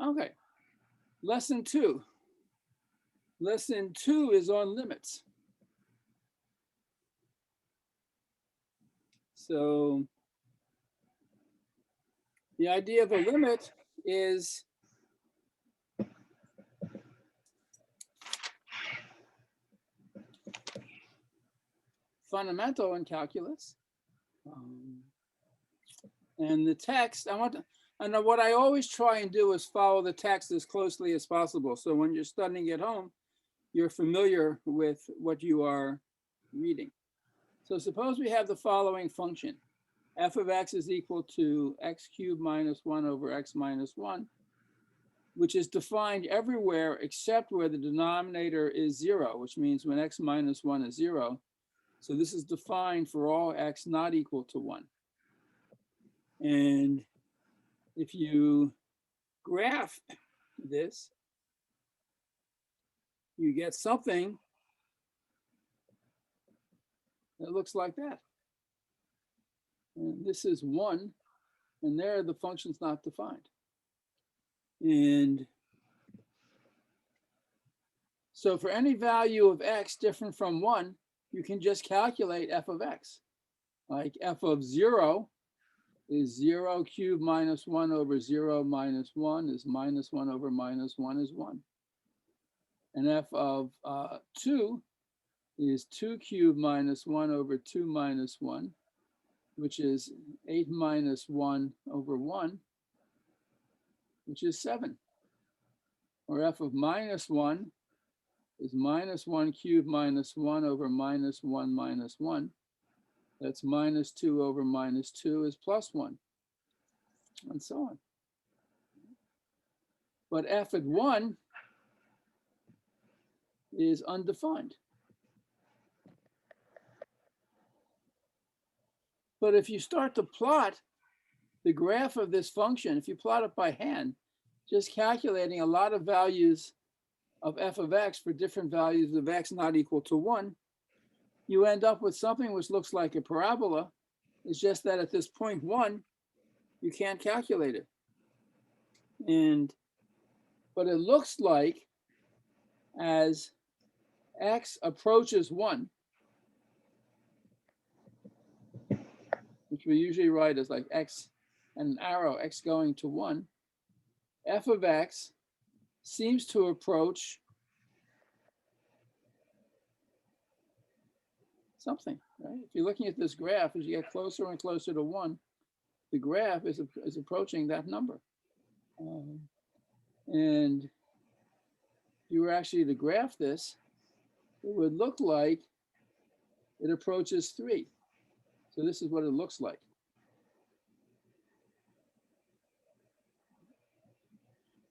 Okay, lesson 2. Lesson 2 is on limits. So the idea of a limit is fundamental in calculus. And the text, and what I always try and do is follow the text as closely as possible. So when you're studying at home, you're familiar with what you are reading. So suppose we have the following function. F of x is equal to x cubed minus 1 over x minus 1, which is defined everywhere except where the denominator is 0, which means when x minus 1 is 0. So this is defined for all x not equal to 1. And if you graph this, you get something that looks like that. And this is 1, and there the function's not defined. And so for any value of x different from 1, you can just calculate f of x. Like f of 0 is 0 cubed minus 1 over 0 minus 1 is minus 1 over minus 1 is 1. And f of 2 is 2 cubed minus 1 over 2 minus 1, which is 8 minus 1 over 1, which is 7. Or f of minus 1 is minus 1 cubed minus 1 over minus 1 minus 1. That's minus 2 over minus 2 is plus 1, and so on. But f at 1 is undefined. But if you start to plot the graph of this function, if you plot it by hand, just calculating a lot of values of f of x for different values of x not equal to 1, you end up with something which looks like a parabola. It's just that at this point 1, you can't calculate it. But it looks like as x approaches 1, which we usually write as like x and an arrow, x going to 1, f of x seems to approach something, right? If you're looking at this graph, as you get closer and closer to 1, the graph is approaching that number. And if you were actually to graph this, it would look like it approaches 3. So this is what it looks like.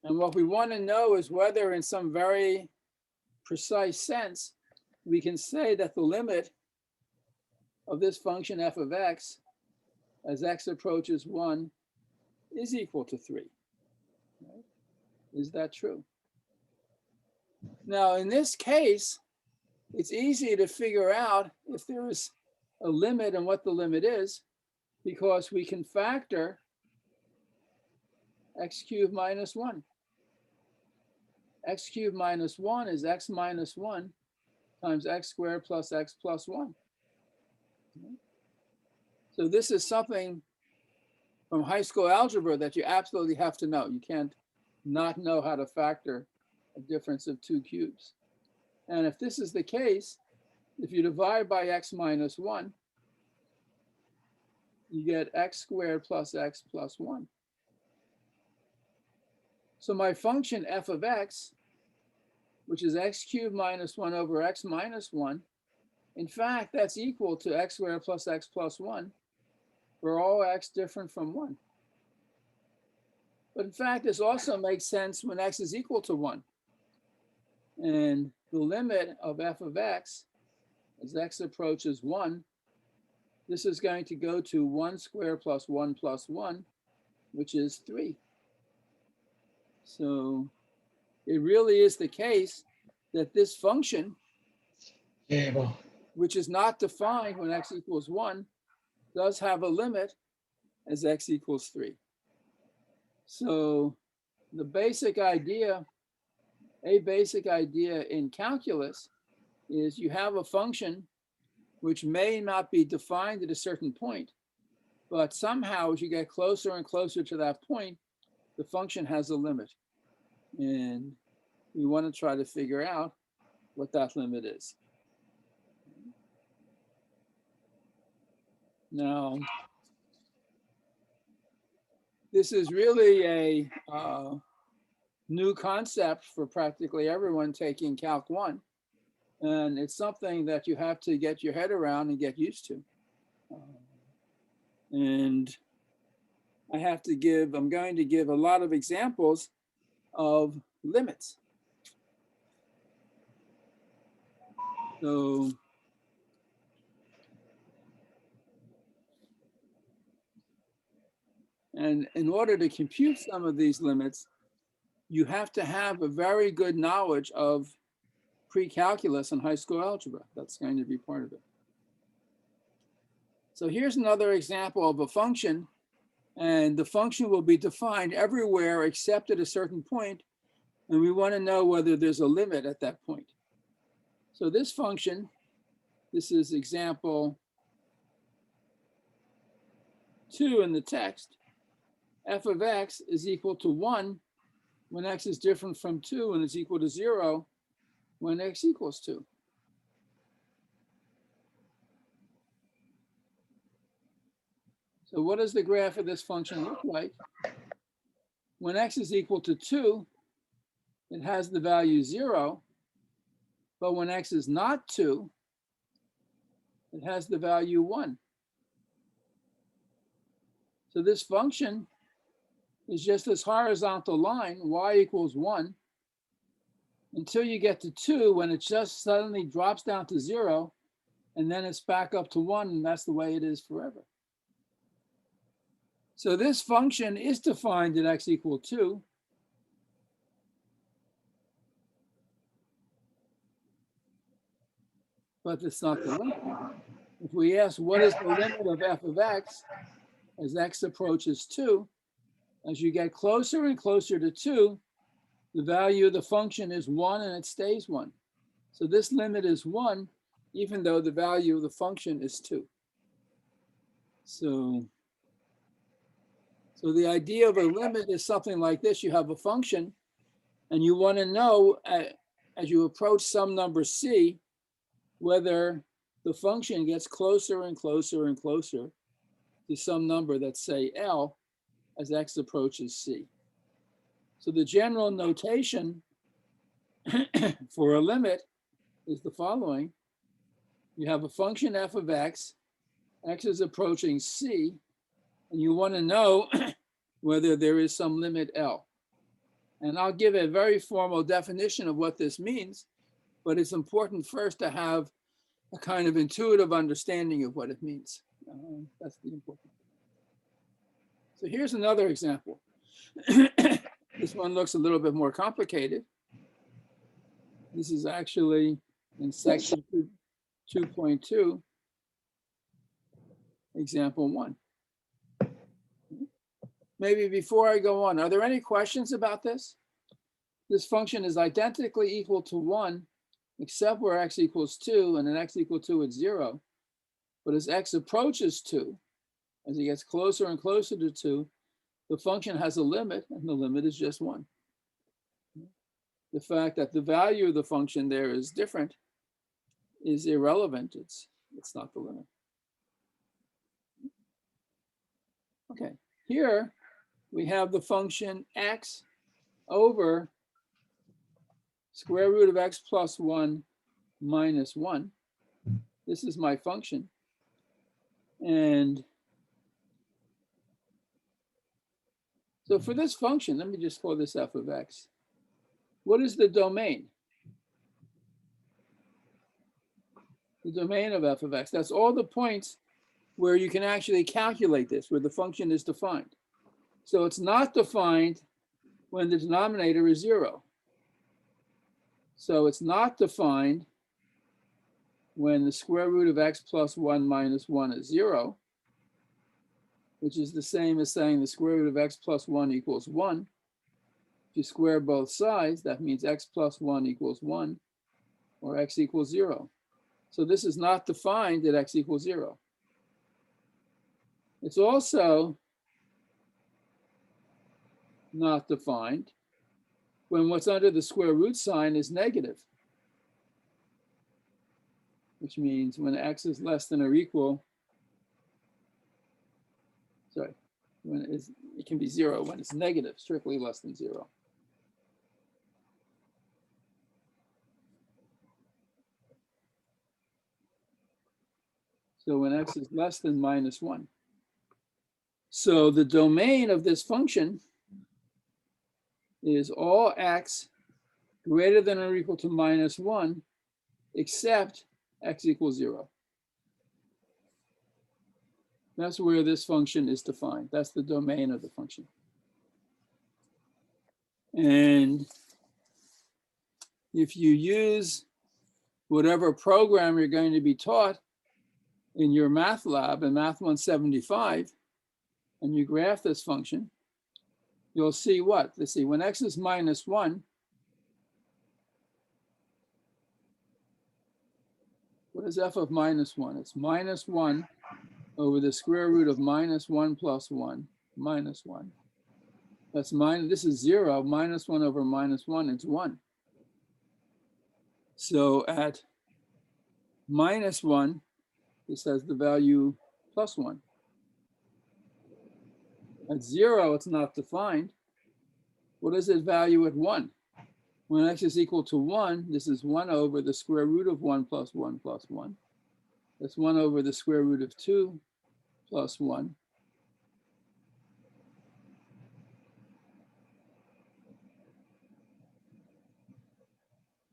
And what we want to know is whether in some very precise sense, we can say that the limit of this function f of x as x approaches 1 is equal to 3. Right? Is that true? Now, in this case, it's easy to figure out if there is a limit and what the limit is, because we can factor x cubed minus 1. X cubed minus 1 is x minus 1 times x squared plus x plus 1. So this is something from high school algebra that you absolutely have to know. You can't not know how to factor a difference of 2 cubes. And if this is the case, if you divide by x minus 1, you get x squared plus x plus 1. So my function f of x, which is x cubed minus 1 over x minus 1, in fact, that's equal to x squared plus x plus 1 for all x different from 1. But in fact, this also makes sense when x is equal to 1. And the limit of f of x as x approaches 1, this is going to go to 1 squared plus 1 plus 1, which is 3. So it really is the case that this function, which is not defined when x equals 1, does have a limit as x equals 3. So the basic idea, a basic idea in calculus is you have a function which may not be defined at a certain point, but somehow as you get closer and closer to that point, the function has a limit. And we want to try to figure out what that limit is. Now, this is really a new concept for practically everyone taking Calc 1. And it's something that you have to get your head around and get used to. And I'm going to give a lot of examples of limits. So and in order to compute some of these limits, you have to have a very good knowledge of pre-calculus and high school algebra. That's going to be part of it. So here's another example of a function, and the function will be defined everywhere except at a certain point, and we want to know whether there's a limit at that point. So this function, this is example 2 in the text. F of x is equal to 1 when x is different from 2 and is equal to 0 when x equals 2. So what does the graph of this function look like? When x is equal to 2, it has the value 0, but when x is not 2, it has the value 1. So this function is just this horizontal line, y equals 1, until you get to 2, when it just suddenly drops down to 0, and then it's back up to 1, and that's the way it is forever. So this function is defined at x equal 2. But it's not the limit. If we ask what is the limit of f of x as x approaches 2, as you get closer and closer to 2, the value of the function is 1 and it stays 1. So this limit is 1, even though the value of the function is 2. So the idea of a limit is something like this. You have a function, and you want to know as you approach some number c, whether the function gets closer and closer and closer to some number that's, say, L, as x approaches c. So the general notation for a limit is the following. You have a function f of x is approaching c, and you want to know whether there is some limit L. And I'll give a very formal definition of what this means, but it's important first to have a kind of intuitive understanding of what it means. That's the important thing. So here's another example. This one looks a little bit more complicated. This is actually in section 2.2, example 1. Maybe before I go on, are there any questions about this? This function is identically equal to 1, except where x equals 2, and then x equal 2 at 0. But as x approaches 2, as it gets closer and closer to 2, the function has a limit, and the limit is just 1. The fact that the value of the function there is different is irrelevant. It's not the limit. Okay, here we have the function x over square root of x plus 1 minus 1. This is my function. And so for this function, let me just call this f of x. What is the domain? The domain of f of x. That's all the points where you can actually calculate this, where the function is defined. So it's not defined when the denominator is 0. So it's not defined when the square root of x plus 1 minus 1 is 0, which is the same as saying the square root of x plus 1 equals 1. If you square both sides, that means x plus 1 equals 1, or x equals 0. So this is not defined at x equals 0. It's also not defined when what's under the square root sign is negative, which means when x is less than or equal, when it can be 0 when it's negative, strictly less than 0. So when x is less than minus 1. So the domain of this function is all x greater than or equal to minus 1, except x equals 0. That's where this function is defined. That's the domain of the function. And if you use whatever program you're going to be taught in your math lab in Math 175, and you graph this function, you'll see what? Let's see, when x is minus 1, what is f of minus 1? It's minus 1 over the square root of minus 1 plus 1, minus 1. That's minus, this is 0, minus 1 over minus 1, it's 1. So at minus 1, this has the value plus 1. At 0, it's not defined. What is it value at 1? When x is equal to 1, this is 1 over the square root of 1 plus 1 plus 1. That's 1 over the square root of 2 plus 1.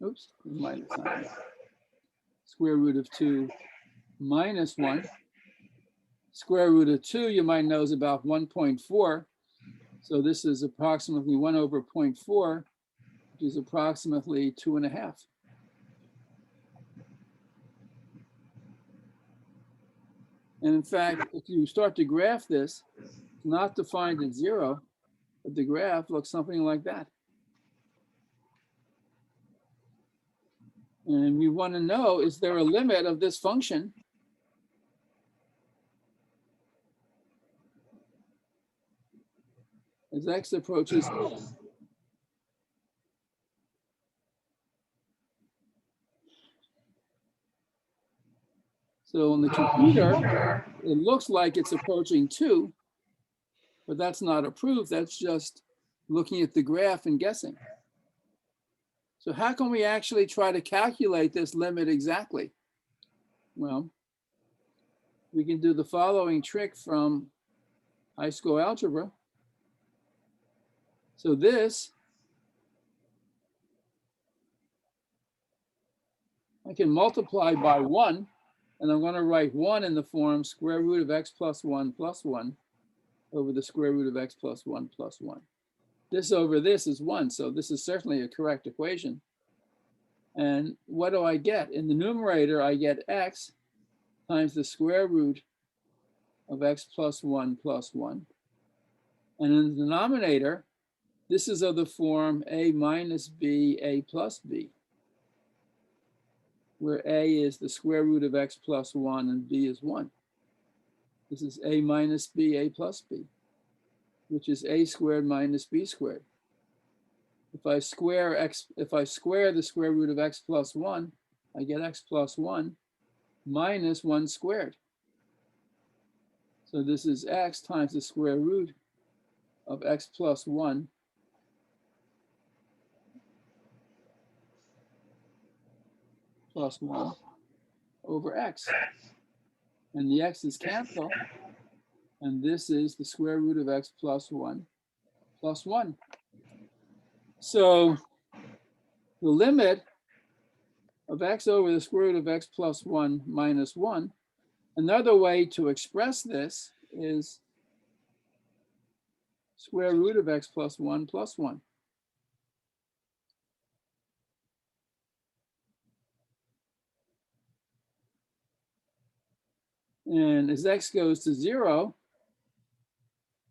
Oops, minus sign. Square root of 2 minus 1. Square root of 2, you might know, is about 1.4. So this is approximately 1 over 0.4, which is approximately 2.5. And in fact, if you start to graph this, it's not defined at 0, but the graph looks something like that. And we want to know, is there a limit of this function as x approaches 0? So on the computer, it looks like it's approaching 2, but that's not a proof. That's just looking at the graph and guessing. So how can we actually try to calculate this limit exactly? Well, we can do the following trick from high school algebra. So this, I can multiply by 1, and I'm going to write 1 in the form square root of x plus 1 over the square root of x plus 1 plus 1. This over this is 1, so this is certainly a correct equation. And what do I get? In the numerator, I get x times the square root of x plus 1 plus 1. And in the denominator, this is of the form a minus b, a plus b, where a is the square root of x plus 1 and b is 1. This is a minus b, a plus b, which is a squared minus b squared. If I square the square root of x plus 1, I get x plus 1 minus 1 squared. So this is x times the square root of x plus 1 plus 1 over x. And the x's cancel. And this is the square root of x plus 1 plus 1. So the limit of x over the square root of x plus 1 minus 1, another way to express this is square root of x plus 1 plus 1. And as x goes to 0,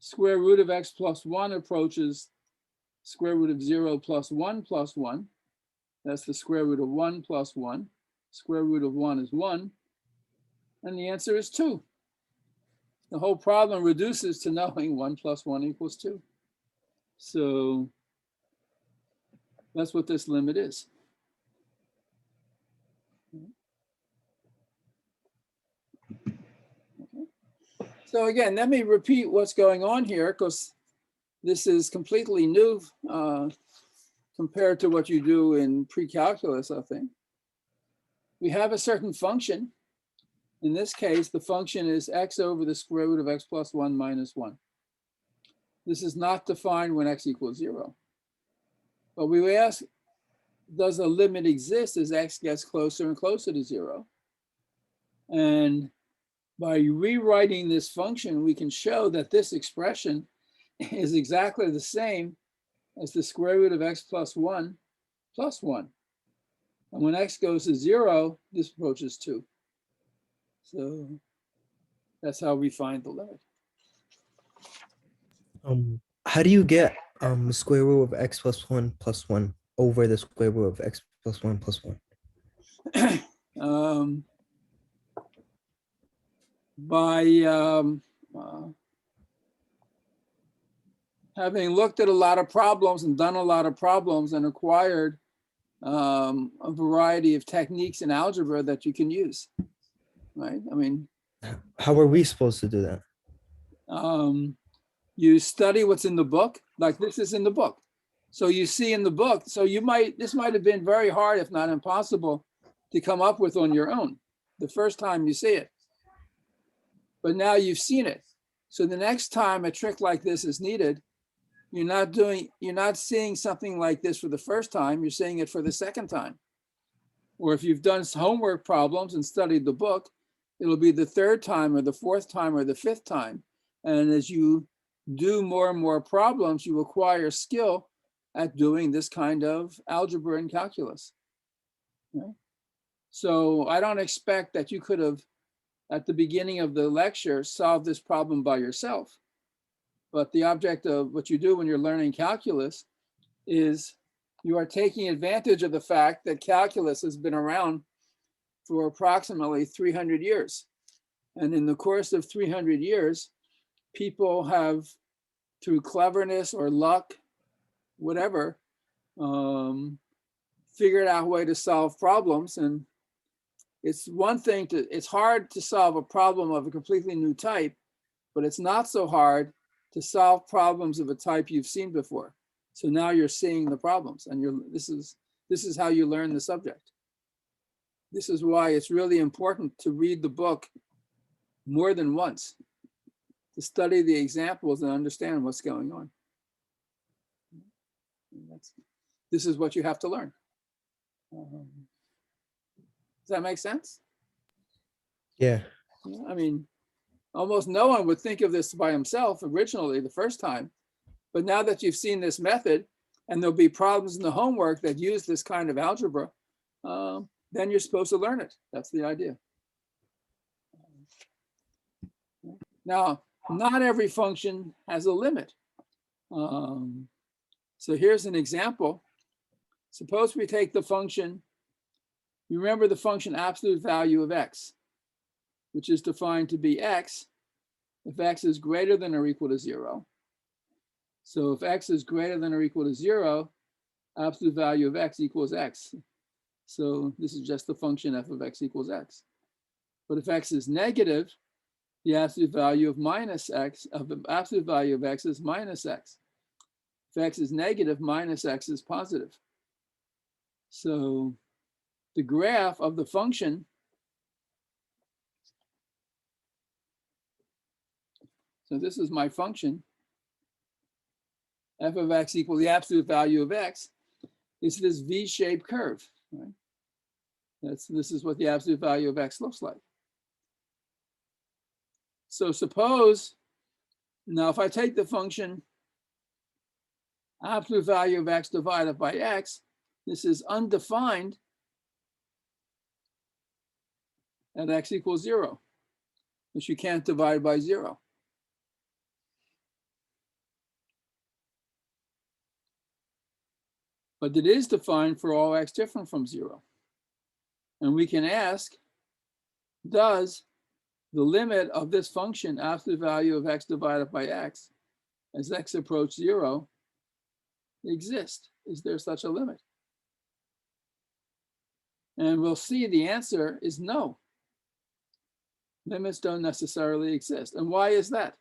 square root of x plus 1 approaches square root of 0 plus 1 plus 1. That's the square root of 1 plus 1. Square root of 1 is 1. And the answer is 2. The whole problem reduces to knowing 1 plus 1 equals 2. So that's what this limit is. Okay. So again, let me repeat what's going on here, because this is completely new compared to what you do in pre-calculus, I think. We have a certain function. In this case, the function is x over the square root of x plus 1 minus 1. This is not defined when x equals 0. But we ask, does a limit exist as x gets closer and closer to 0? And by rewriting this function, we can show that this expression is exactly the same as the square root of x plus 1 plus 1. And when x goes to 0, this approaches 2. So that's how we find the limit. How do you get square root of x plus 1 plus 1 over the square root of x plus 1 plus 1? By having looked at a lot of problems and done a lot of problems and acquired a variety of techniques in algebra that you can use, right? I mean, how are we supposed to do that? You study what's in the book, like this is in the book. So you see in the book, so this might have been very hard, if not impossible, to come up with on your own the first time you see it. But now you've seen it. So the next time a trick like this is needed, you're not seeing something like this for the first time, you're seeing it for the second time. Or if you've done homework problems and studied the book, it'll be the third time or the fourth time or the fifth time. And as you do more and more problems, you acquire skill at doing this kind of algebra and calculus. Okay? So I don't expect that you could have, at the beginning of the lecture, solved this problem by yourself. But the object of what you do when you're learning calculus is you are taking advantage of the fact that calculus has been around for approximately 300 years. And in the course of 300 years, people have, through cleverness or luck, whatever, figured out a way to solve problems. And it's one thing it's hard to solve a problem of a completely new type, but it's not so hard to solve problems of a type you've seen before. So now you're seeing the problems, and this is how you learn the subject. This is why it's really important to read the book more than once, to study the examples and understand what's going on. This is what you have to learn. Does that make sense? Yeah. I mean, almost no one would think of this by himself originally the first time, but now that you've seen this method, and there'll be problems in the homework that use this kind of algebra, then you're supposed to learn it. That's the idea. Now, not every function has a limit. So here's an example. Suppose we take the function, you remember the function absolute value of x, which is defined to be x if x is greater than or equal to 0. So if x is greater than or equal to 0, absolute value of x equals x. So this is just the function f of x equals x. But if x is negative, the absolute value of minus x, of the absolute value of x is minus x. If x is negative, minus x is positive. So the graph of the function, so this is my function, f of x equals the absolute value of x, is this V-shaped curve, right? This is what the absolute value of x looks like. So suppose, now if I take the function absolute value of x divided by x, this is undefined at x equals 0, which you can't divide by 0. but it is defined for all x different from 0. And we can ask, does the limit of this function, absolute value of x divided by x, as x approaches 0, exist? Is there such a limit? And we'll see the answer is no. Limits don't necessarily exist. And why is that?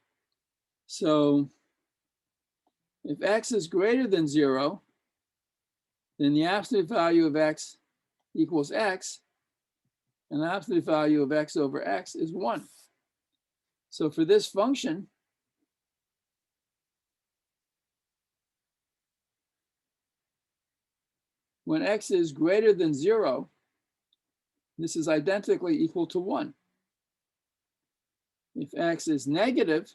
So if x is greater than 0, then the absolute value of x equals x, and the absolute value of x over x is 1. So for this function, when x is greater than 0, this is identically equal to 1. If x is negative,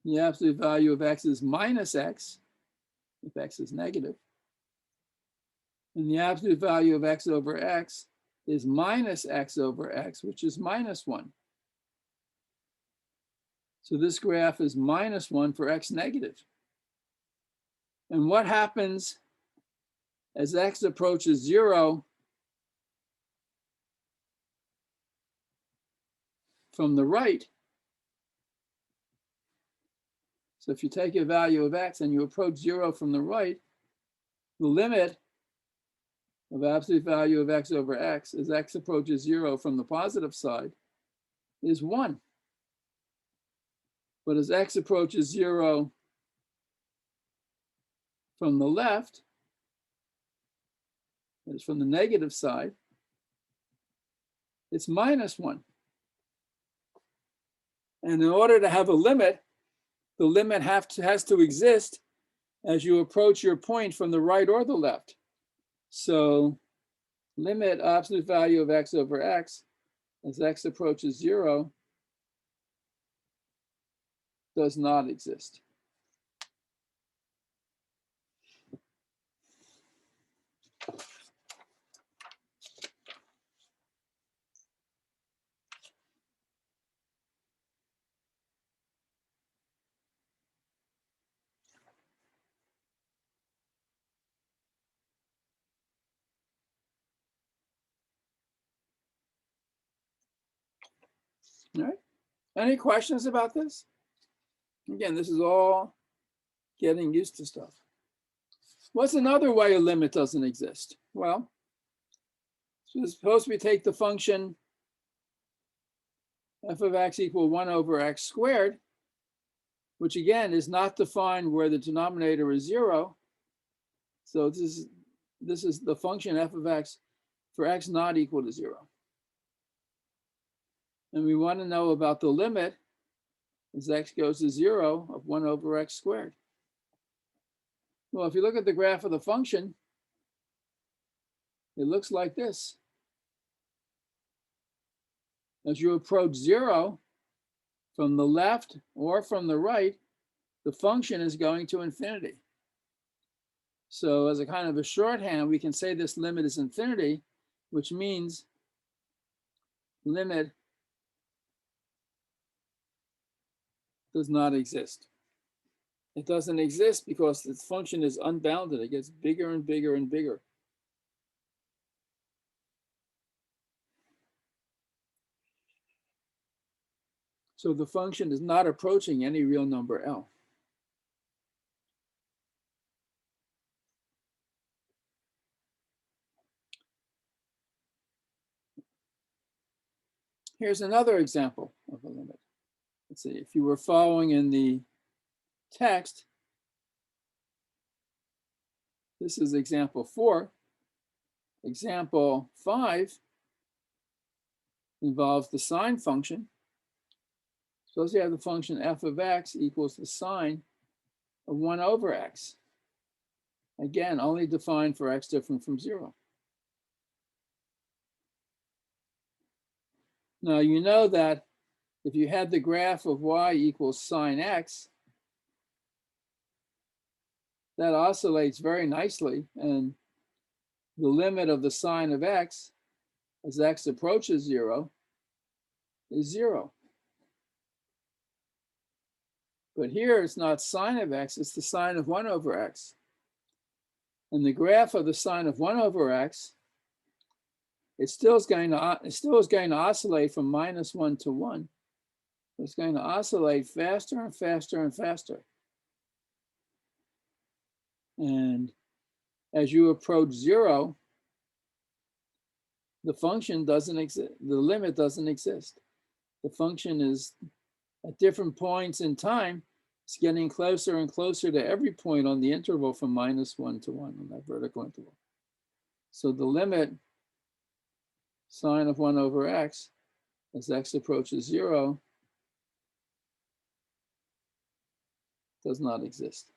the absolute value of x is minus x, if x is negative. And the absolute value of x over x is minus x over x, which is minus 1. So this graph is minus 1 for x negative. And what happens as x approaches 0 from the right? So if you take a value of x and you approach 0 from the right, the limit of absolute value of x over x as x approaches 0 from the positive side is 1. But as x approaches 0 from the left, that is from the negative side, it's minus 1. And in order to have a limit, the limit has to exist as you approach your point from the right or the left. So limit absolute value of x over x as x approaches 0 does not exist. All right. Any questions about this? Again, this is all getting used to stuff. What's another way a limit doesn't exist? Well, so suppose we take the function f of x equal 1 over x squared, which again is not defined where the denominator is 0. So this is the function f of x for x not equal to 0. And we want to know about the limit as x goes to 0 of 1 over x squared. Well, if you look at the graph of the function, it looks like this. As you approach 0 from the left or from the right, the function is going to infinity. So as a kind of a shorthand, we can say this limit is infinity, which means limit does not exist. It doesn't exist because its function is unbounded. It gets bigger and bigger and bigger. So the function is not approaching any real number L. Here's another example of a limit. Let's see, if you were following in the text, this is example 4. Example 5 involves the sine function. Suppose you have the function f of x equals the sine of 1 over x. Again, only defined for x different from 0. Now, you know that if you had the graph of y equals sine x, that oscillates very nicely, and the limit of the sine of x as x approaches 0 is 0. But here it's not sine of x, it's the sine of 1 over x. And the graph of the sine of 1 over x, it still is going to oscillate from -1 to 1. It's going to oscillate faster and faster and faster. And as you approach 0, the function doesn't exist, the limit doesn't exist. The function is at different points in time, it's getting closer and closer to every point on the interval from -1 to 1 on that vertical interval. So the limit sine of 1 over x as x approaches 0 does not exist.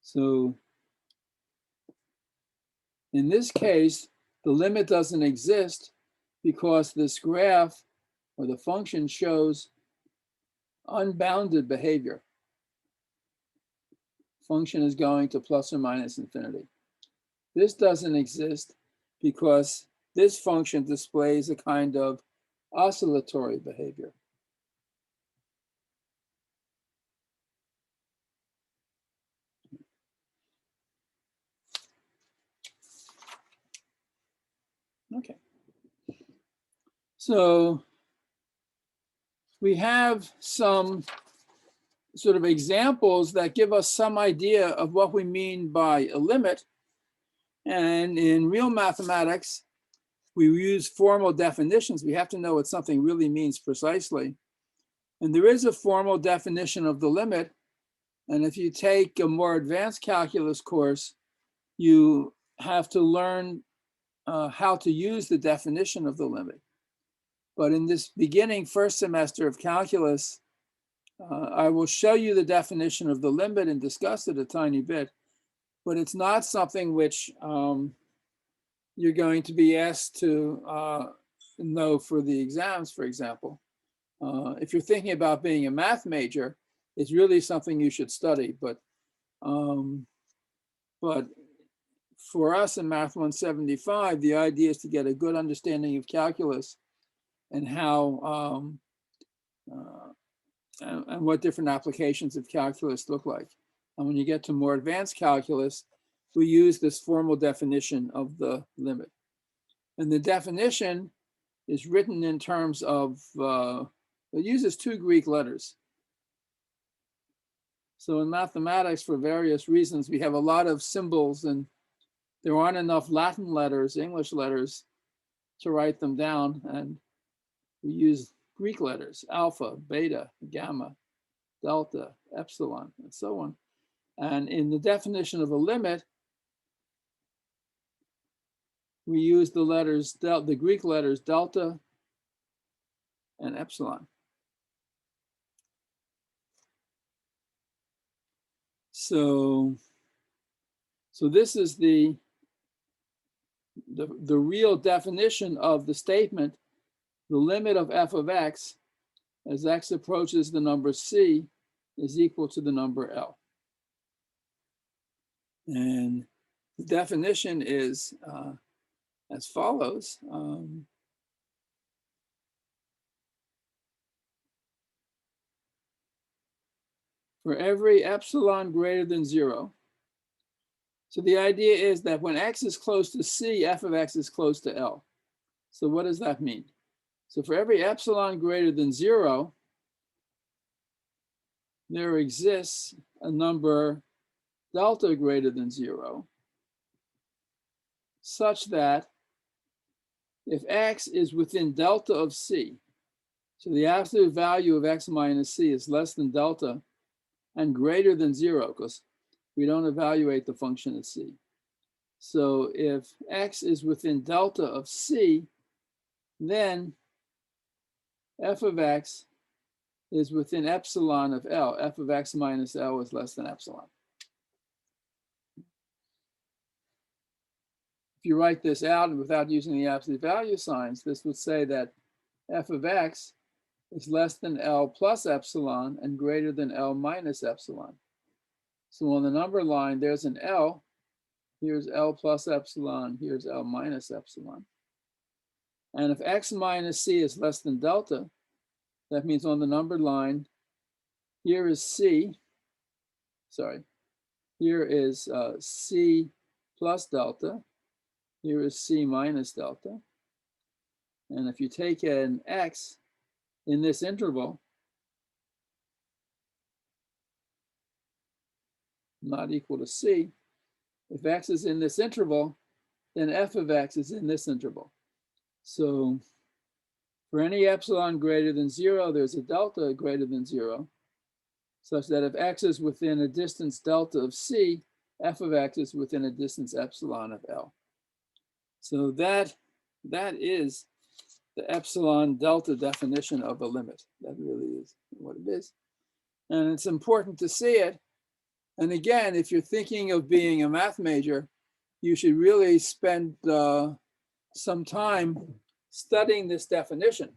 So in this case, the limit doesn't exist because this graph or the function shows unbounded behavior. Function is going to plus or minus infinity. This doesn't exist because this function displays a kind of oscillatory behavior. Okay. So we have some sort of examples that give us some idea of what we mean by a limit. And in real mathematics, we use formal definitions. We have to know what something really means precisely. And there is a formal definition of the limit. And if you take a more advanced calculus course, you have to learn how to use the definition of the limit. But in this beginning first semester of calculus, I will show you the definition of the limit and discuss it a tiny bit, but it's not something which you're going to be asked to know for the exams, for example. If you're thinking about being a math major, it's really something you should study. But for us in Math 175, the idea is to get a good understanding of calculus and how and what different applications of calculus look like. And when you get to more advanced calculus, we use this formal definition of the limit. And the definition is written in terms of, it uses 2 Greek letters. So in mathematics, for various reasons, we have a lot of symbols and there aren't enough Latin letters, English letters, to write them down. And we use Greek letters, alpha, beta, gamma, delta, epsilon, and so on. And in the definition of a limit, we use the letters, the Greek letters delta and epsilon. So this is the real definition of the statement. The limit of f of x as x approaches the number c is equal to the number L. And the definition is as follows. For every epsilon greater than 0, so the idea is that when x is close to c, f of x is close to L. So what does that mean? So for every epsilon greater than 0, there exists a number delta greater than 0, such that if x is within delta of c, so the absolute value of x minus c is less than delta and greater than 0, because we don't evaluate the function at c. So if x is within delta of c, then f of x is within epsilon of L. F of x minus L is less than epsilon. If you write this out and without using the absolute value signs, this would say that f of x is less than L plus epsilon and greater than L minus epsilon. So on the number line, there's an L. Here's L plus epsilon. Here's L minus epsilon. And if x minus c is less than delta, that means on the number line, here is c. Sorry, here is c plus delta. Here is c minus delta. And if you take an x in this interval, not equal to c, if x is in this interval, then f of x is in this interval. So for any epsilon greater than 0, there's a delta greater than 0, such that if x is within a distance delta of c, f of x is within a distance epsilon of L. So that is the epsilon delta definition of a limit. That really is what it is. And it's important to see it. And again, if you're thinking of being a math major, you should really spend some time studying this definition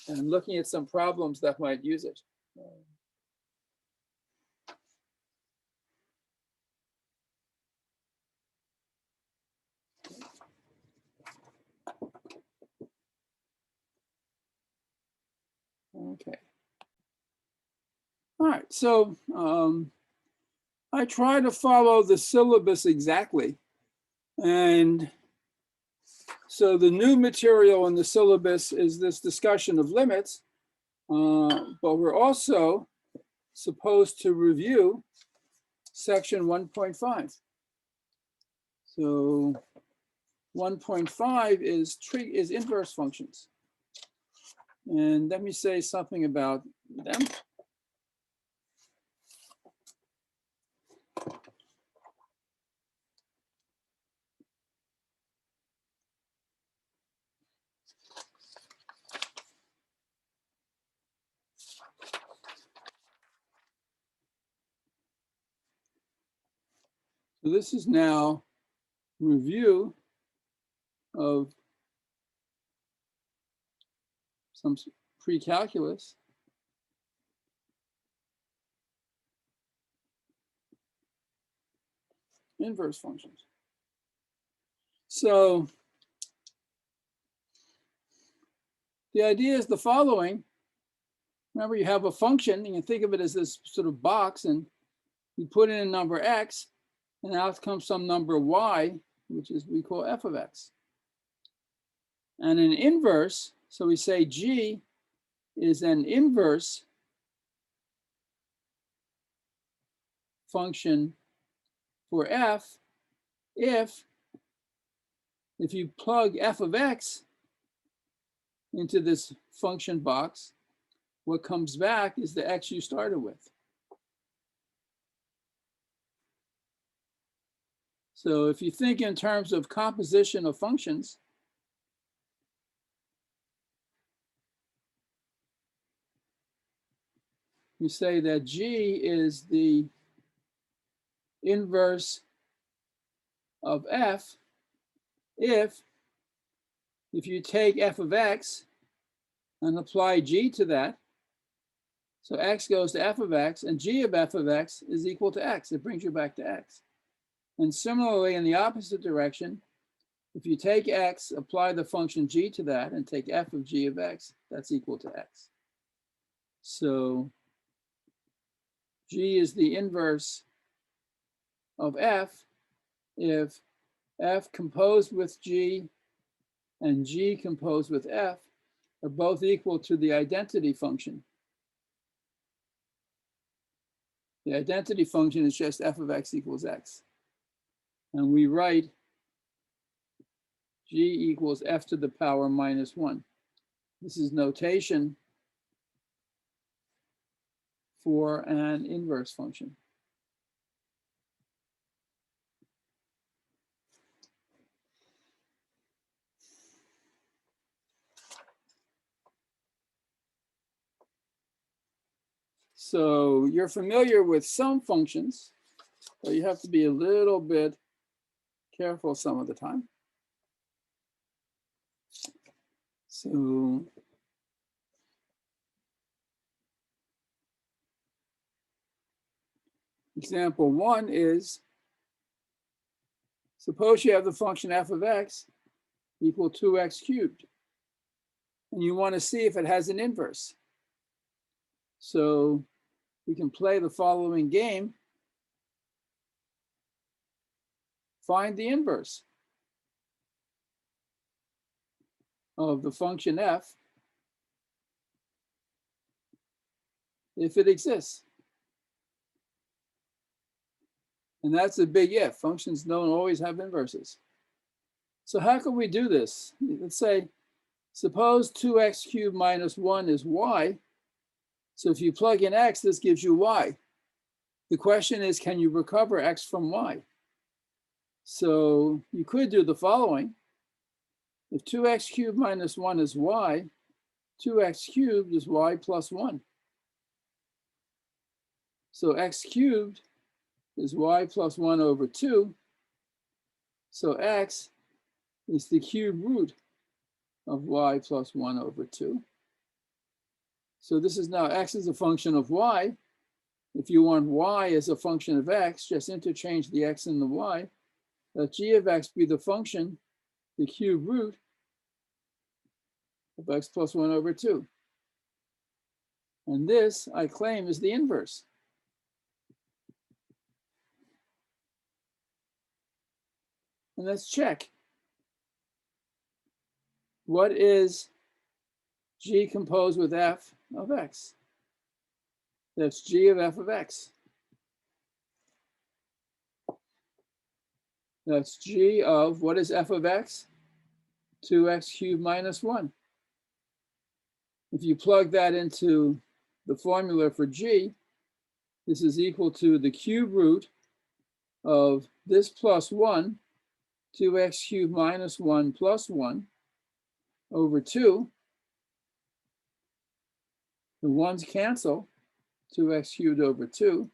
and looking at some problems that might use it. Okay. All right, so I try to follow the syllabus exactly. And so the new material in the syllabus is this discussion of limits, but we're also supposed to review section 1.5. So 1.5 is inverse functions. And let me say something about them. So this is now review of some pre-calculus. Inverse functions. So the idea is the following. Remember, you have a function, and you think of it as this sort of box, and you put in a number x, and out comes some number y, which is we call f of x. And an inverse, so we say g is an inverse function for f if you plug f of x into this function box, what comes back is the x you started with. So if you think in terms of composition of functions, you say that g is the inverse of f if you take f of x and apply g to that. So x goes to f of x, and g of f of x is equal to x. It brings you back to x. And similarly, in the opposite direction, if you take x, apply the function g to that, and take f of g of x, that's equal to x. So g is the inverse of f if f composed with g and g composed with f are both equal to the identity function. The identity function is just f of x equals x. And we write g equals f to the power minus 1. This is notation for an inverse function. So you're familiar with some functions, but you have to be a little bit careful some of the time. So Example 1 is, suppose you have the function f of x equal 2x cubed, and you want to see if it has an inverse. So we can play the following game. Find the inverse of the function f if it exists. And that's a big if. Functions don't always have inverses. So how can we do this? Let's say, suppose 2x cubed minus 1 is y. So if you plug in x, this gives you y. The question is, can you recover x from y? So you could do the following. If 2x cubed minus 1 is y, 2x cubed is y plus 1. So x cubed is y plus 1 over 2. So x is the cube root of y plus 1 over 2. So this is now x is a function of y. If you want y as a function of x, just interchange the x and the y. Let g of x be the function, the cube root of x plus 1 over 2. And this, I claim, is the inverse. And let's check. What is g composed with f of x? That's g of f of x. That's g of, what is f of x? 2x cubed minus 1. If you plug that into the formula for g, this is equal to the cube root of this plus 1, 2x cubed minus 1 plus 1 over 2. The 1's cancel, 2x cubed over 2.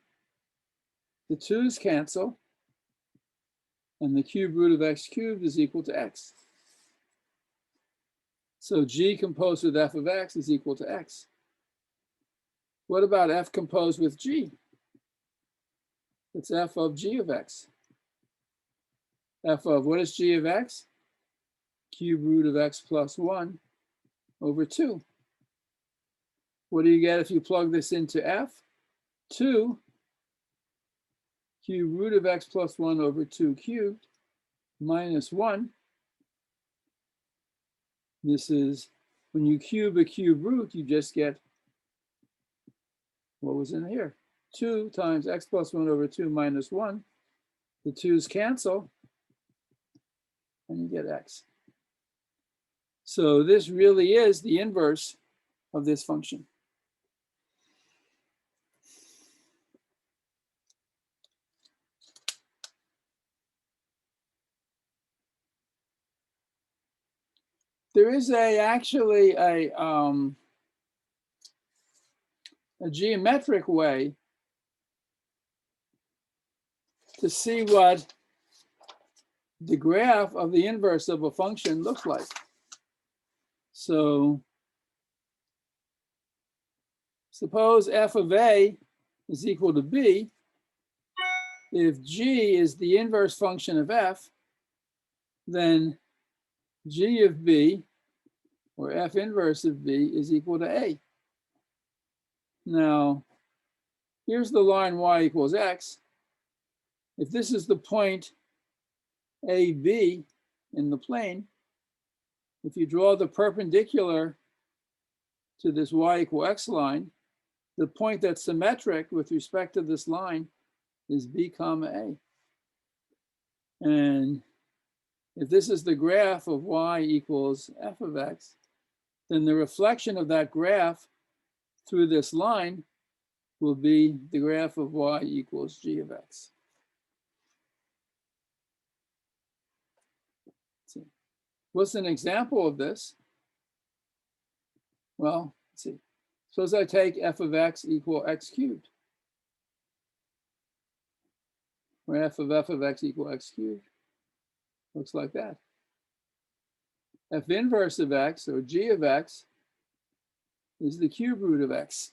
The 2's cancel, and the cube root of x cubed is equal to x. So g composed with f of x is equal to x. What about f composed with g? It's f of g of x. F of, what is g of x? Cube root of x plus 1 over 2. What do you get if you plug this into f? 2 cube root of x plus 1 over 2 cubed minus 1. This is, when you cube a cube root, you just get, what was in here? 2 times x plus 1 over 2 minus 1. The 2's cancel, and you get x. So this really is the inverse of this function. There is actually a geometric way to see what the graph of the inverse of a function looks like. So suppose f of a is equal to b. If g is the inverse function of f, then g of b, or f inverse of b, is equal to a. Now, here's the line y equals x. If this is the point AB in the plane, if you draw the perpendicular to this y equal x line, the point that's symmetric with respect to this line is b comma a. And if this is the graph of y equals f of x, then the reflection of that graph through this line will be the graph of y equals g of x. Let's see. What's an example of this? Well, let's see. Suppose I take f of x equal x cubed, where f of x equal x cubed looks like that. F inverse of x, or g of x, is the cube root of x.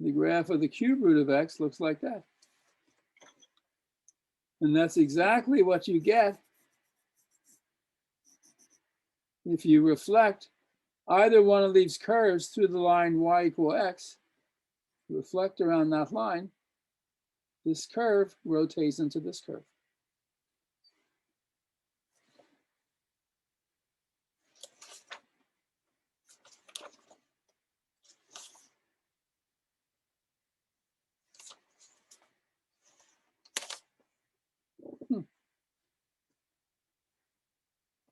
The graph of the cube root of x looks like that. And that's exactly what you get if you reflect either one of these curves through the line y equal x. Reflect around that line, this curve rotates into this curve.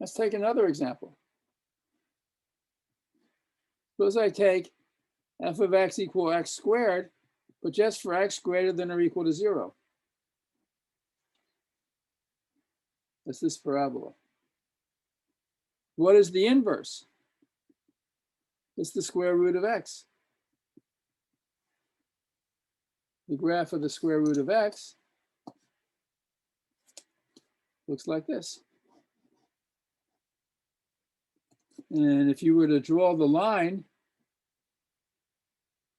Let's take another example. Suppose I take f of x equal x squared, but just for x greater than or equal to 0. That's this parabola. What is the inverse? It's the square root of x. The graph of the square root of x looks like this. And if you were to draw the line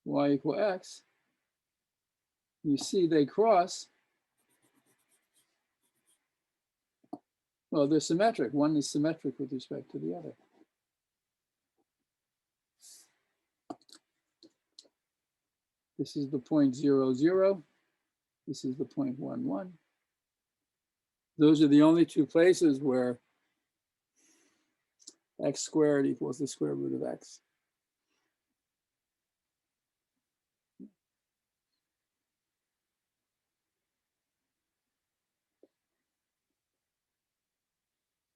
y equal x, you see they cross. Well, they're symmetric. One is symmetric with respect to the other. This is the point 0, 0. This is the point 1, 1. Those are the only two places where x squared equals the square root of x.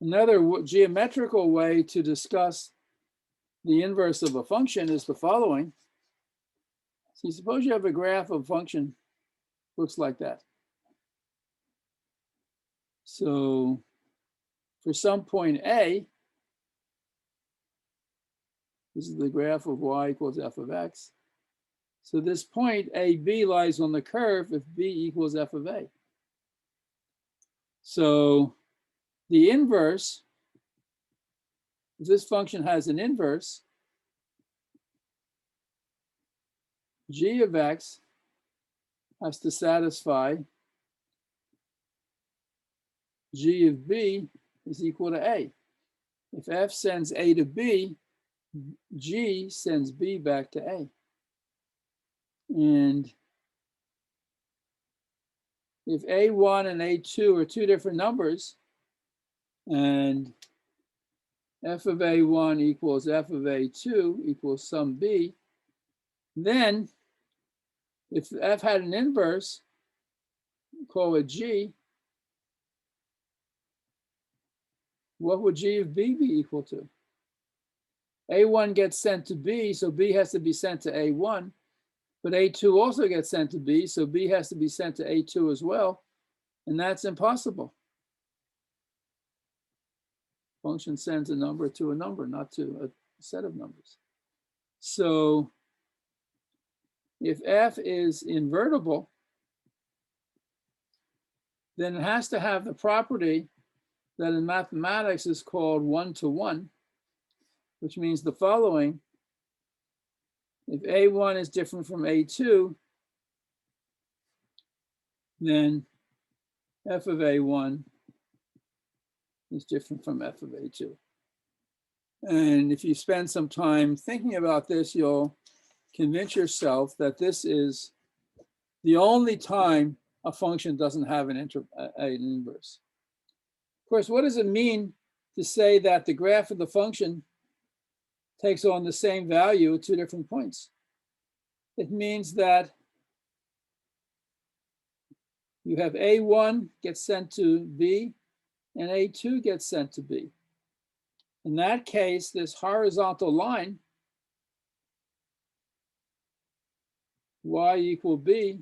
Another geometrical way to discuss the inverse of a function is the following. So suppose you have a graph of a function, looks like that. So for some point A, this is the graph of y equals f of x. So this point AB lies on the curve if B equals f of A. So the inverse, if this function has an inverse, g of x has to satisfy g of b is equal to a. If f sends a to b, g sends b back to a. And if a1 and a2 are two different numbers, and f of a1 equals f of a2 equals some b, then if f had an inverse, call it g, what would g of b be equal to? A1 gets sent to B, so B has to be sent to A1, but A2 also gets sent to B, so B has to be sent to A2 as well, and that's impossible. Function sends a number to a number, not to a set of numbers. So if f is invertible, then it has to have the property that in mathematics is called one-to-one, which means the following. If A1 is different from A2, then f of A1 is different from f of A2. And if you spend some time thinking about this, you'll convince yourself that this is the only time a function doesn't have an inverse. Of course, what does it mean to say that the graph of the function takes on the same value at two different points? It means that you have A1 gets sent to B and A2 gets sent to B. In that case, this horizontal line, y equal b,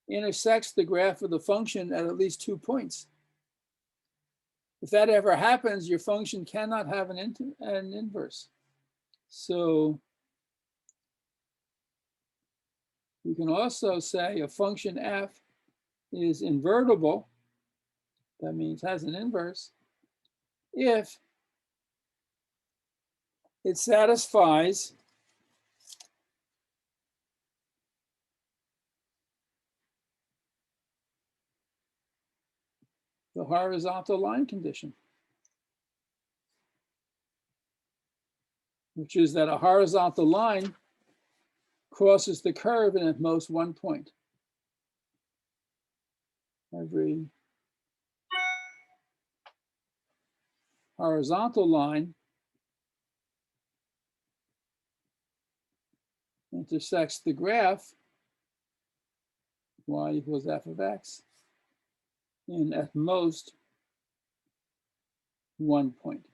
intersects the graph of the function at least 2 points. If that ever happens, your function cannot have an inverse. So we can also say a function f is invertible, that means has an inverse, if it satisfies the horizontal line condition, which is that a horizontal line crosses the curve in at most one point. Every horizontal line intersects the graph y equals f of x in at most one point.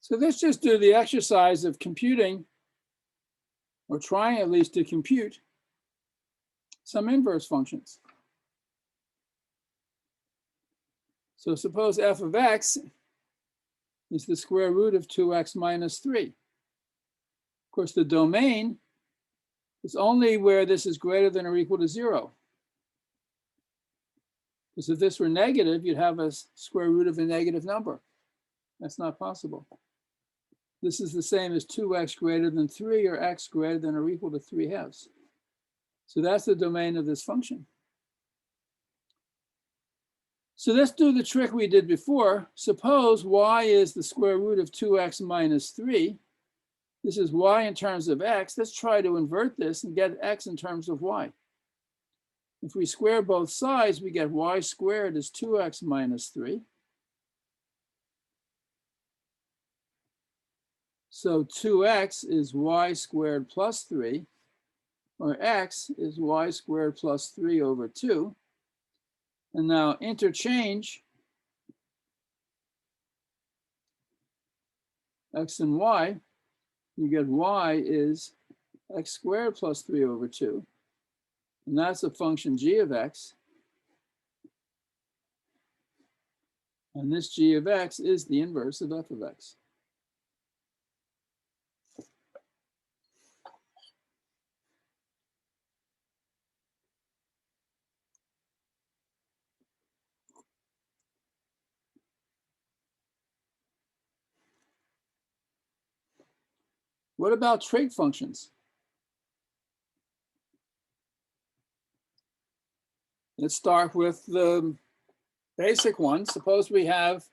So let's just do the exercise of computing, or trying at least to compute, some inverse functions. So suppose f of x is the square root of 2x minus 3. Of course, the domain is only where this is greater than or equal to 0. Because if this were negative, you'd have a square root of a negative number. That's not possible. This is the same as 2x greater than 3 or x greater than or equal to 3/2. So that's the domain of this function. So let's do the trick we did before. Suppose y is the square root of 2x minus 3. This is y in terms of x. Let's try to invert this and get x in terms of y. If we square both sides, we get y squared is 2x minus 3. So 2x is y squared plus 3, or x is y squared plus 3 over 2. And now interchange x and y. You get y is x squared plus 3 over 2. And that's a function g of x. And this g of x is the inverse of f of x. What about trig functions? Let's start with the basic one. Suppose we have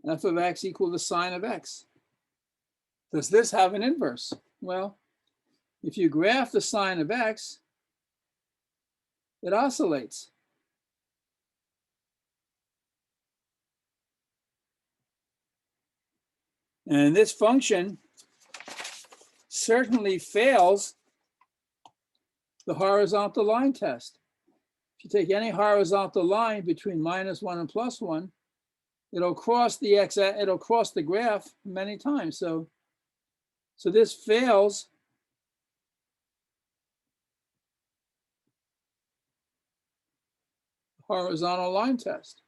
f of x equal to sine of x. Does this have an inverse? Well, if you graph the sine of x, it oscillates. And this function certainly fails the horizontal line test. If you take any horizontal line between -1 and +1, it'll cross the it'll cross the graph many times. So this fails the horizontal line test.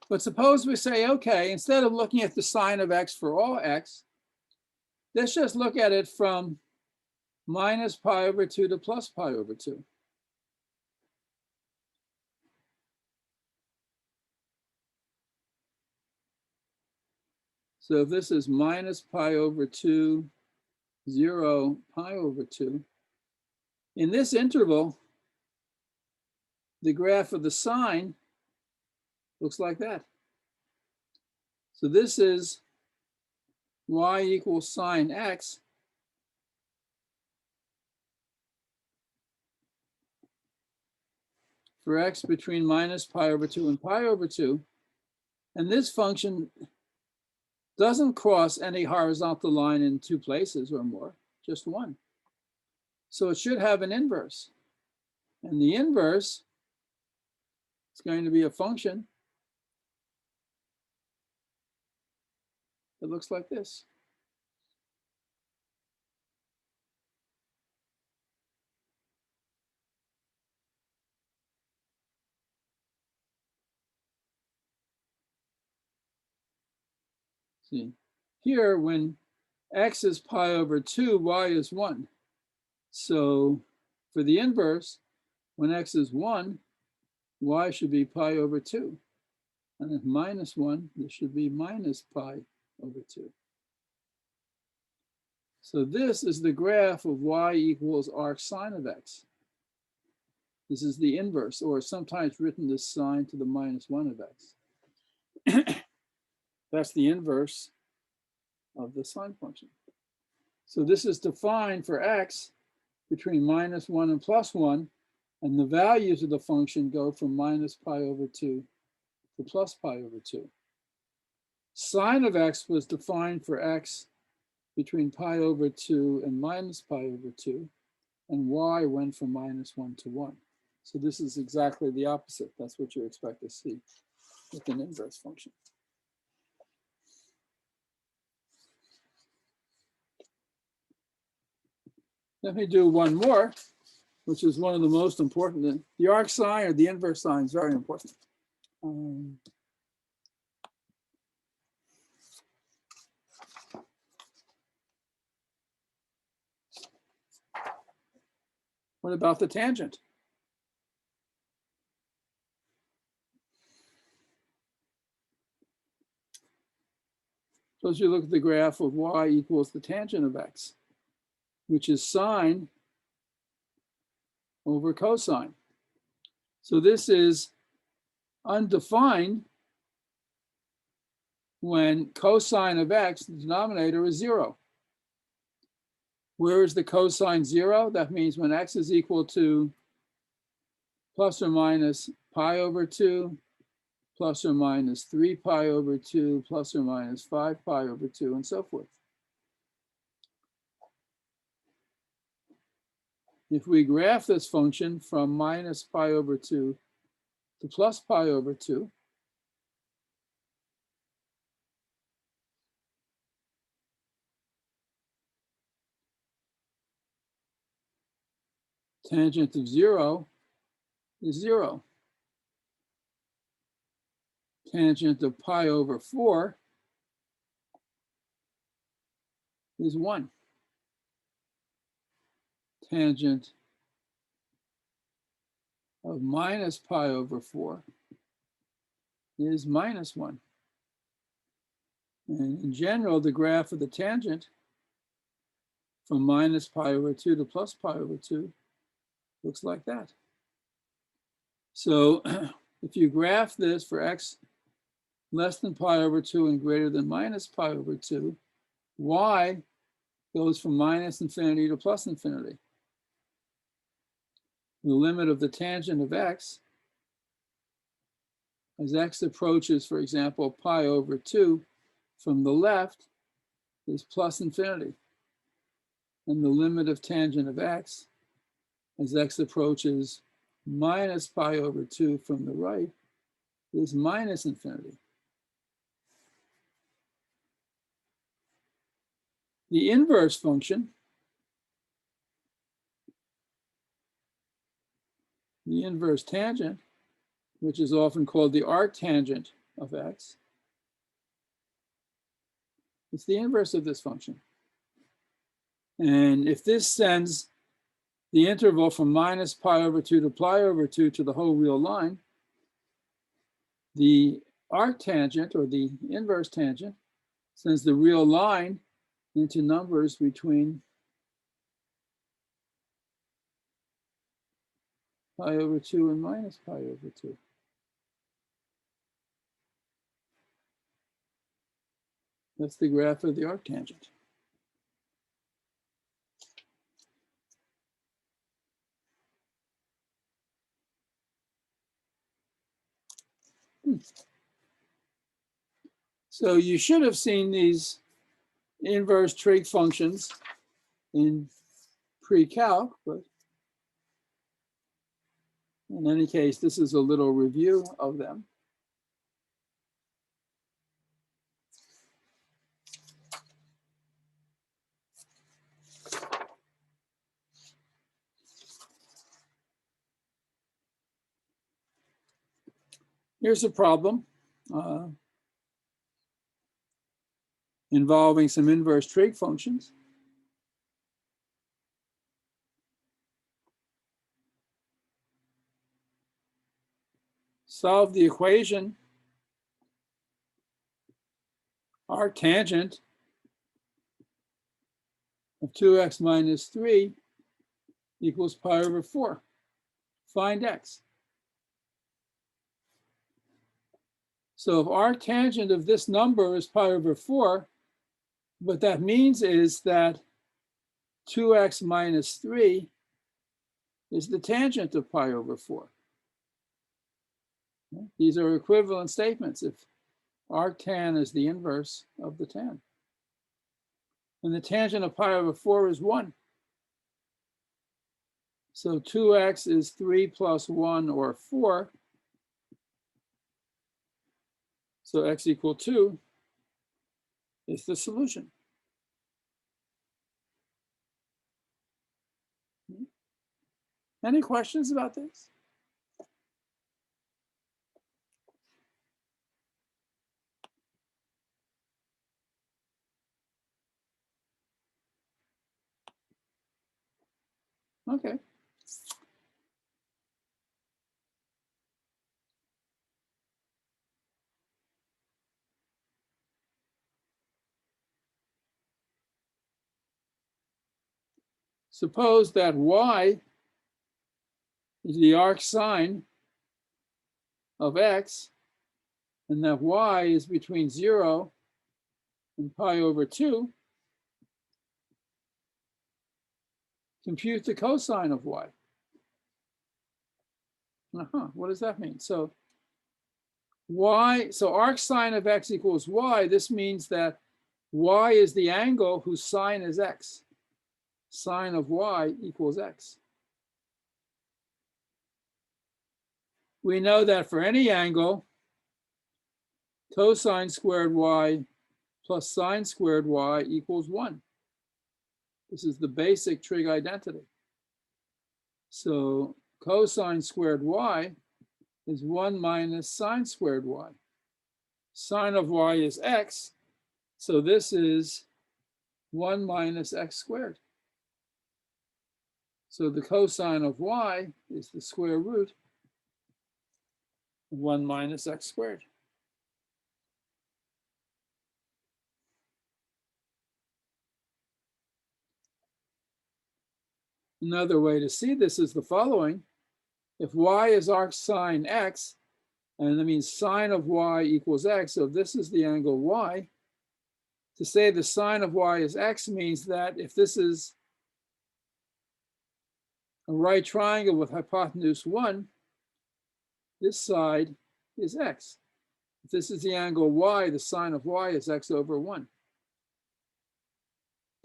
But suppose we say, okay, instead of looking at the sine of x for all x, let's just look at it from minus pi over 2 to plus pi over 2. So if this is minus pi over 2, 0, pi over 2, in this interval, the graph of the sine looks like that. So this is y equals sine x for x between minus pi over 2 and pi over 2. And this function doesn't cross any horizontal line in 2 places or more, just one. So it should have an inverse. And the inverse is going to be a function that looks like this. See, here, when x is pi over 2, y is 1. So for the inverse, when x is 1, y should be pi over 2. And if minus 1, this should be minus pi over 2. So this is the graph of y equals arc sine of x. This is the inverse, or sometimes written as sine to the minus 1 of x. That's the inverse of the sine function. So this is defined for x between minus 1 and plus 1, and the values of the function go from minus pi over 2 to plus pi over 2. Sine of x was defined for x between pi over 2 and minus pi over 2, and y went from minus 1 to 1. So this is exactly the opposite. That's what you expect to see with an inverse function. Let me do one more, which is one of the most important. The arc sine or the inverse sine is very important. What about the tangent? Suppose you look at the graph of y equals the tangent of x, which is sine over cosine. So this is undefined when cosine of x, the denominator, is 0. Where is the cosine 0? That means when x is equal to plus or minus pi over 2, plus or minus 3 pi over 2, plus or minus 5 pi over 2, and so forth. If we graph this function from minus pi over 2 to plus pi over 2, tangent of 0 is 0. Tangent of pi over 4 is 1. Tangent of minus pi over 4 is minus 1. And in general, the graph of the tangent from minus pi over 2 to plus pi over 2 looks like that. So if you graph this for x less than pi over 2 and greater than minus pi over 2, y goes from minus infinity to plus infinity. The limit of the tangent of x, as x approaches, for example, pi over 2 from the left, is plus infinity. And the limit of tangent of x, as x approaches minus pi over 2 from the right, is minus infinity. The inverse function, the inverse tangent, which is often called the arctangent of x, it's the inverse of this function. And if this sends the interval from minus pi over 2 to pi over 2 to the whole real line, the arctangent, or the inverse tangent, sends the real line into numbers between pi over 2 and minus pi over 2. That's the graph of the arctangent. So you should have seen these inverse trig functions in pre-calc, but in any case, this is a little review of them. Here's a problem. involving some inverse trig functions. Solve the equation arctangent of 2x minus 3 equals pi over 4. Find x. So if arctangent of this number is pi over 4, what that means is that 2x minus 3 is the tangent of pi over 4. These are equivalent statements if arctan is the inverse of the tan. And the tangent of pi over 4 is 1. So 2x is 3 plus 1, or 4. So x equal 2 is the solution. Any questions about this? Okay. Suppose that y is the arc sine of x, and that y is between 0 and pi over 2. Compute the cosine of y. What does that mean? So arc sine of x equals y. This means that y is the angle whose sine is x. Sine of y equals x. We know that for any angle, cosine squared y plus sine squared y equals 1. This is the basic trig identity. So cosine squared y is 1 minus sine squared y. Sine of y is x, so this is 1 minus x squared. So the cosine of y is the square root of 1 minus x squared. Another way to see this is the following. If y is arc sine x, and that means sine of y equals x, so this is the angle y, to say the sine of y is x means that if this is a right triangle with hypotenuse 1, this side is x. If this is the angle y, the sine of y is x over 1.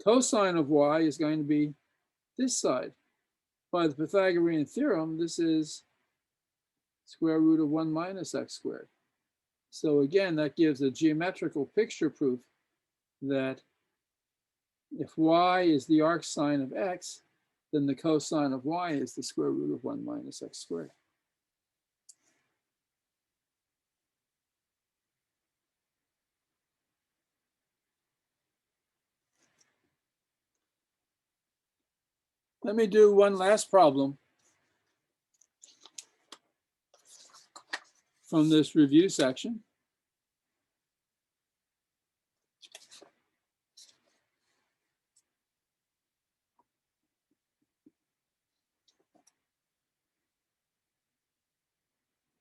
Cosine of y is going to be this side. By the Pythagorean theorem, this is square root of 1 minus x squared. So again, that gives a geometrical picture proof that if y is the arc sine of x, then the cosine of y is the square root of 1 minus x squared. Let me do one last problem from this review section.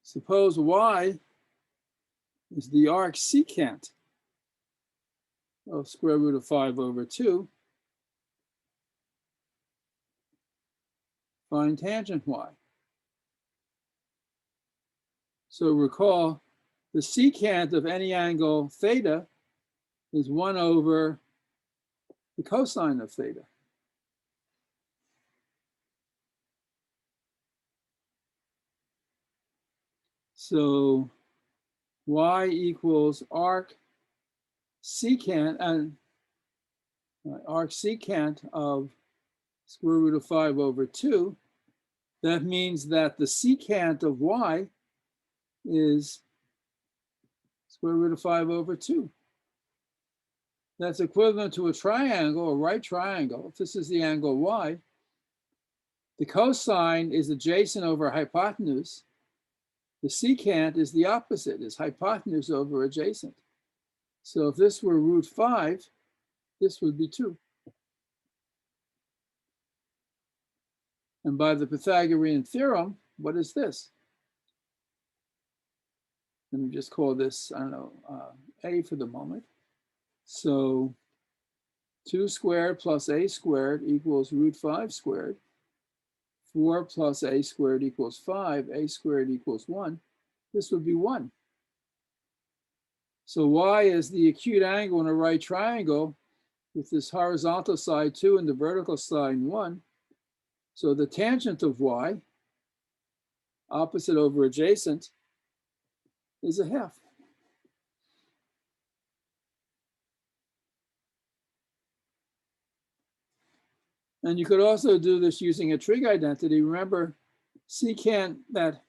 Suppose y is the arc secant of square root of 5 over 2. Find tangent y. So recall, the secant of any angle theta is 1 over the cosine of theta. So y equals arc secant, and arc secant of square root of 5 over 2. That means that the secant of y is square root of 5 over 2. that's equivalent to a triangle, a right triangle. If this is the angle y, the cosine is adjacent over hypotenuse. The secant is the opposite, is hypotenuse over adjacent. So if this were root 5, this would be 2. And by the Pythagorean theorem, what is this? Let me just call this, I don't know, a for the moment. So 2 squared plus a squared equals root 5 squared. 4 plus a squared equals 5. A squared equals 1. This would be 1. So y is the acute angle in a right triangle with this horizontal side 2 and the vertical side 1. So the tangent of y, opposite over adjacent, is a half. And you could also do this using a trig identity. Remember, secant that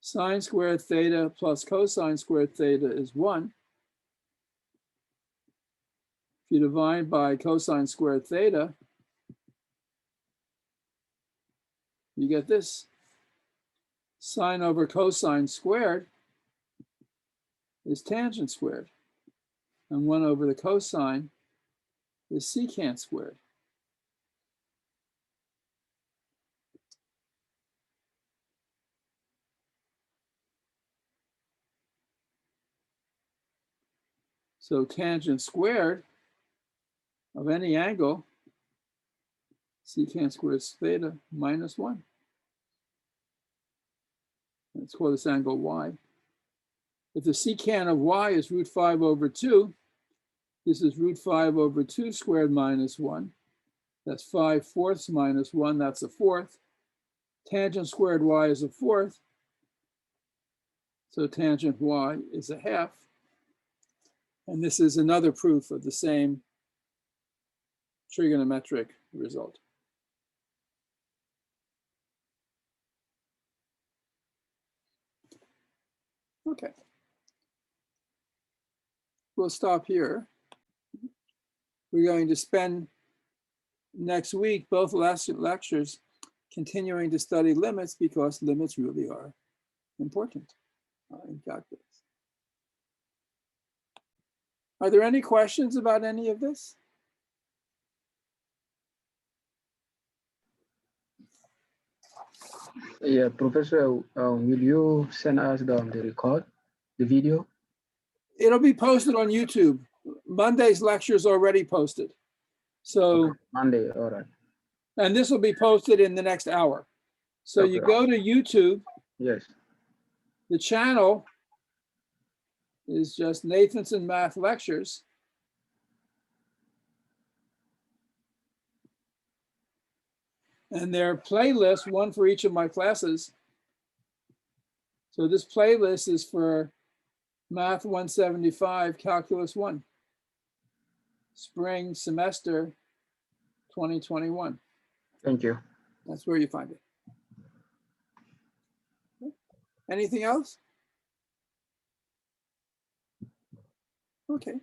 sine squared theta plus cosine squared theta is 1. If you divide by cosine squared theta, you get this. Sine over cosine squared is tangent squared. And 1 over the cosine is secant squared. So tangent squared of any angle, secant squared theta minus 1. Let's call this angle y. If the secant of y is root 5 over 2, this is root 5 over 2 squared minus 1. That's 5/4 minus 1, that's a fourth. Tangent squared y is a fourth. So tangent y is a half. And this is another proof of the same trigonometric result. Okay. We'll stop here. We're going to spend next week, both lectures, continuing to study limits because limits really are important in calculus. Are there any questions about any of this? Yeah, Professor, will you send us the record, the video? It'll be posted on YouTube. Monday's lecture is already posted. So, okay. Monday, all right. And this will be posted in the next hour. So Okay. you go to YouTube. Yes. The channel is just Nathanson Math Lectures. And there are playlists, one for each of my classes. So this playlist is for Math 175, Calculus 1, Spring Semester 2021. Thank you. That's where you find it. Anything else? Okay.